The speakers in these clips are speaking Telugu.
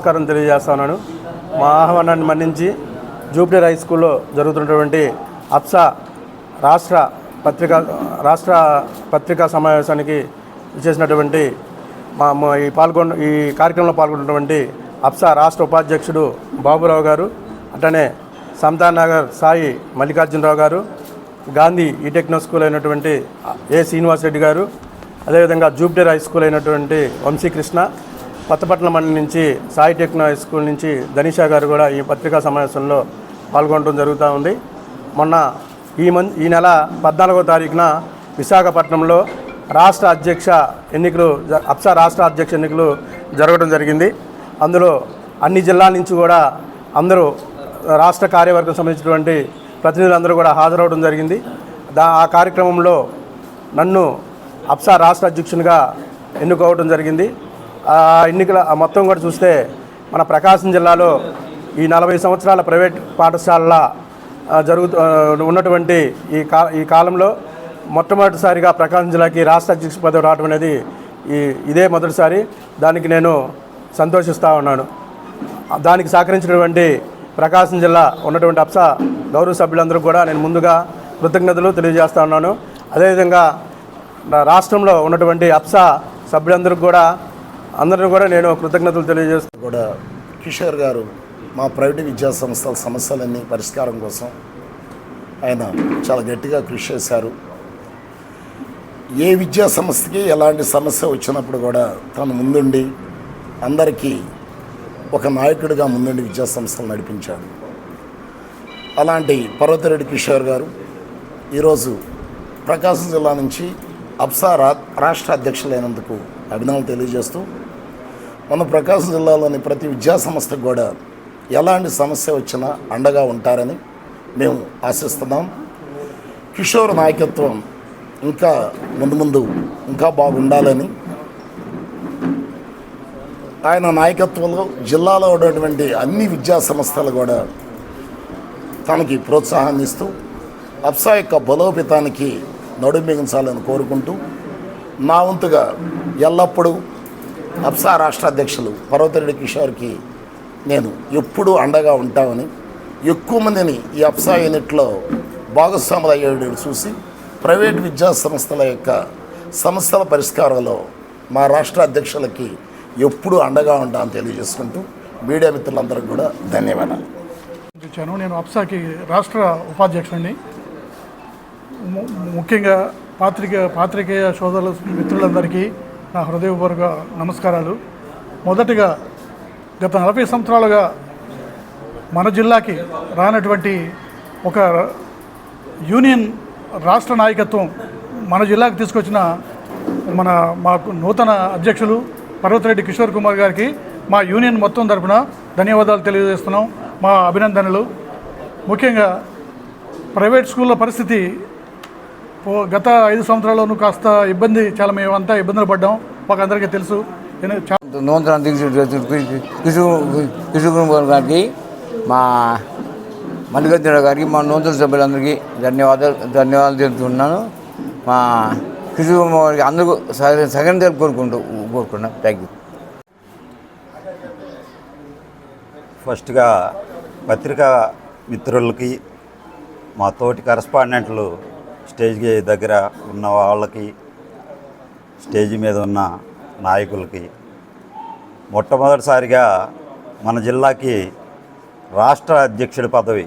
నమస్కారం తెలియజేస్తున్నాను. మా ఆహ్వానాన్ని మన్నించి జూపిటర్ హై స్కూల్లో జరుగుతున్నటువంటి అప్సా రాష్ట్ర పత్రికా సమావేశానికి చేసినటువంటి ఈ కార్యక్రమంలో పాల్గొన్నటువంటి అప్సా రాష్ట్ర ఉపాధ్యక్షుడు బాబురావు గారు, అట్లనే సంతాన్ నగర్ సాయి మల్లికార్జునరావు గారు, గాంధీ ఈ టెక్నో స్కూల్ అయినటువంటి ఏ శ్రీనివాసరెడ్డి గారు, అదేవిధంగా జూపిటర్ హై స్కూల్ అయినటువంటి వంశీకృష్ణ, కొత్తపట్నం మండలం నుంచి సాయి టెక్నో హై స్కూల్ నుంచి ధనిషా గారు కూడా ఈ పత్రికా సమావేశంలో పాల్గొనడం జరుగుతూ ఉంది. మొన్న ఈ నెల 14వ తారీఖున విశాఖపట్నంలో అప్సా రాష్ట్ర అధ్యక్ష ఎన్నికలు జరగడం జరిగింది. అందులో అన్ని జిల్లాల నుంచి కూడా అందరూ రాష్ట్ర కార్యవర్గం సంబంధించినటువంటి ప్రతినిధులందరూ కూడా హాజరవడం జరిగింది. ఆ కార్యక్రమంలో నన్ను అప్సా రాష్ట్ర అధ్యక్షునిగా ఎన్నుకోవడం జరిగింది. ఆ ఎన్నికల మొత్తం కూడా చూస్తే మన ప్రకాశం జిల్లాలో ఈ 40 సంవత్సరాల ప్రైవేట్ పాఠశాలల ఉన్నటువంటి ఈ కాలంలో మొట్టమొదటిసారిగా ప్రకాశం జిల్లాకి రాష్ట్ర అధ్యక్ష పదవి రావడం అనేది ఇదే మొదటిసారి. దానికి నేను సంతోషిస్తూ ఉన్నాను. దానికి సహకరించినటువంటి ప్రకాశం జిల్లా ఉన్నటువంటి అప్సా గౌరవ సభ్యులందరూ కూడా నేను ముందుగా కృతజ్ఞతలు తెలియజేస్తూ ఉన్నాను. అదేవిధంగా రాష్ట్రంలో ఉన్నటువంటి అప్సా సభ్యులందరూ కూడా అందరూ కూడా నేను కృతజ్ఞతలు తెలియజేస్తాను. కూడా కిషోర్ గారు మా ప్రైవేట్ విద్యా సంస్థల సమస్యలన్నీ పరిష్కారం కోసం ఆయన చాలా గట్టిగా కృషి చేశారు. ఏ విద్యా సంస్థకి ఎలాంటి సమస్య వచ్చినప్పుడు కూడా తను ముందుండి అందరికీ ఒక నాయకుడిగా ముందుండి విద్యా సంస్థలు నడిపించాడు. అలాంటి పర్వతిరెడ్డి కిషోర్ గారు ఈరోజు ప్రకాశం జిల్లా నుంచి అప్సా రాష్ట్ర అధ్యక్షులైనందుకు అభినందనలు తెలియజేస్తూ మన ప్రకాశం జిల్లాలోని ప్రతి విద్యా సంస్థకు కూడా ఎలాంటి సమస్య వచ్చినా అండగా ఉంటారని మేము ఆశిస్తున్నాం. కిషోర్ నాయకత్వం ఇంకా ముందు ఇంకా బాగుండాలని, ఆయన నాయకత్వంలో జిల్లాలో ఉన్నటువంటి అన్ని విద్యా సంస్థలు కూడా తనకి ప్రోత్సాహాన్ని ఇస్తూ అప్సా యొక్క బలోపేతానికి నడుం బిగించాలని కోరుకుంటూ నా వంతుగా ఎల్లప్పుడూ అప్సా రాష్ట్ర అధ్యక్షులు పర్వతిరెడ్డి కిషోర్కి నేను ఎప్పుడూ అండగా ఉంటామని, ఎక్కువ మందిని ఈ అప్సా యూనిట్లో భాగస్వాములు అయ్యేడు చూసి ప్రైవేట్ విద్యా సంస్థల యొక్క సమస్యల పరిష్కారంలో మా రాష్ట్ర అధ్యక్షులకి ఎప్పుడూ అండగా ఉంటామని తెలియజేసుకుంటూ మీడియా మిత్రులందరికీ కూడా ధన్యవాదాలు. నేను అప్సాకి రాష్ట్ర ఉపాధ్యక్షుడిని. ముఖ్యంగా పాత్రికేయ సోదరుల మిత్రులందరికీ నా హృదయపూర్వక నమస్కారాలు. మొదటిగా గత 40 సంవత్సరాలుగా మన జిల్లాకి రానటువంటి ఒక యూనియన్ రాష్ట్ర నాయకత్వం మన జిల్లాకు తీసుకొచ్చిన మాకు నూతన అధ్యక్షులు పర్వతిరెడ్డి కిషోర్ కుమార్ గారికి మా యూనియన్ మొత్తం తరపున ధన్యవాదాలు తెలియజేస్తున్నాం. మా అభినందనలు. ముఖ్యంగా ప్రైవేట్ స్కూళ్ళ పరిస్థితి గత 5 సంవత్సరాల్లోనూ కాస్త చాలా మేమంతా ఇబ్బందులు పడ్డాం, మాకు అందరికీ తెలుసు. నూతన కిషోర్ కుమార్ గారికి, మా మల్లికార్జునరావు గారికి, మా నూతన సభ్యులందరికీ ధన్యవాదాలు తెలుపుతున్నాను. మా కిషోర్ కుమార్ గారికి అందరూ సహకరించాలని కోరుకున్నాం. Thank you. ఫస్ట్గా పత్రికా మిత్రులకి, మా తోటి కరస్పాండెంట్లు, స్టేజ్ దగ్గర ఉన్న వాళ్ళకి, స్టేజ్ మీద ఉన్న నాయకులకి, మొట్టమొదటిసారిగా మన జిల్లాకి రాష్ట్ర అధ్యక్షుడి పదవి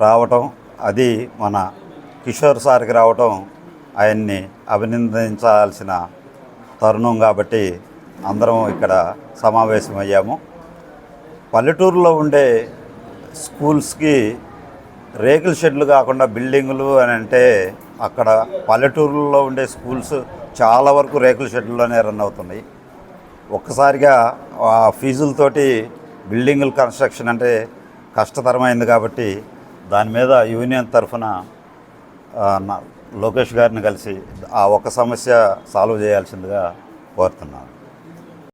రావటం, అది మన కిషోర్ సార్కి రావటం ఆయన్ని అభినందించాల్సిన తరుణం. కాబట్టి అందరం ఇక్కడ సమావేశమయ్యాము. పల్లెటూరులో ఉండే స్కూల్స్కి రేకుల షెడ్లు కాకుండా బిల్డింగులు అని అంటే, అక్కడ పల్లెటూరులో ఉండే స్కూల్స్ చాలా వరకు రేకుల షెడ్లలోనే రన్ అవుతున్నాయి. ఒక్కసారిగా ఆ ఫీజులతోటి బిల్డింగుల కన్స్ట్రక్షన్ అంటే కష్టతరమైంది. కాబట్టి దాని మీద యూనియన్ తరఫున లోకేష్ గారిని కలిసి ఆ ఒక్క సమస్య సాల్వ్ చేయాల్సిందిగా కోరుతున్నాను.